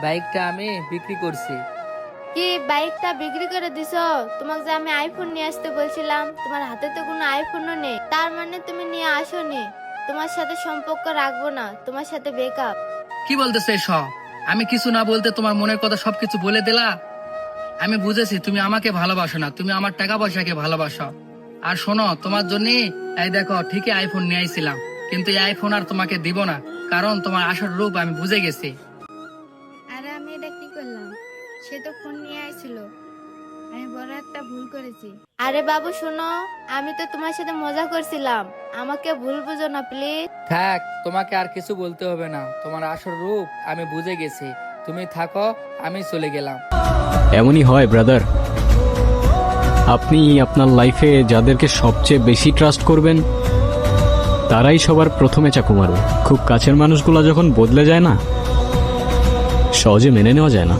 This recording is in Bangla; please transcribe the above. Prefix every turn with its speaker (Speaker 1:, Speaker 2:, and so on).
Speaker 1: বাইকটা আমি বিক্রি করছি।
Speaker 2: কি বাইকটা বিক্রি করে দিছো? তোমাকে যে আমি আইফোন নিয়ে আসতে বলছিলাম, তোমার হাতে তো কোনো আইফোনও নেই, তার মানে তুমি নিয়ে আসোনি। তোমার সাথে সম্পর্ক রাখবো না, তোমার সাথে ব্রেকআপ।
Speaker 1: কি বলতেছে সব? আমি কিছু না বলতে তোমার মনের কথা সবকিছু বলে দিলা। আমি বুঝেছি তুমি আমাকে ভালোবাসো না, তুমি আমার টাকা পয়সাকে ভালোবাসো। আর শোনো, তোমার জন্য এই দেখো ঠিকই আইফোন নিয়ে আইছিলাম, কিন্তু এই আইফোন আর তোমাকে দিব না, কারণ তোমার আসল রূপ আমি বুঝে গেছি।
Speaker 2: আরে আমি এটা কি করলাম? সে তো ফোন নিয়ে আইছিল, আমি বড় একটা ভুল করেছি। আরে বাবু শোনো, আমি তো তোমার সাথে মজা করছিলাম, আমাকে ভুল বুঝো না প্লিজ।
Speaker 1: থাক, তোমাকে আর কিছু বলতে হবে না, তোমার আসল রূপ আমি বুঝে গেছি। তুমি থাকো, আমি চলে গেলাম।
Speaker 3: এমনই হয় ব্রাদার। আপনি আপনার লাইফে যাদেরকে সবচেয়ে বেশি ট্রাস্ট করবেন তারাই সবার প্রথমে চাকু মারবে। খুব কাছের মানুষগুলো যখন বদলে যায় না, সহজে মেনে নেওয়া যায় না।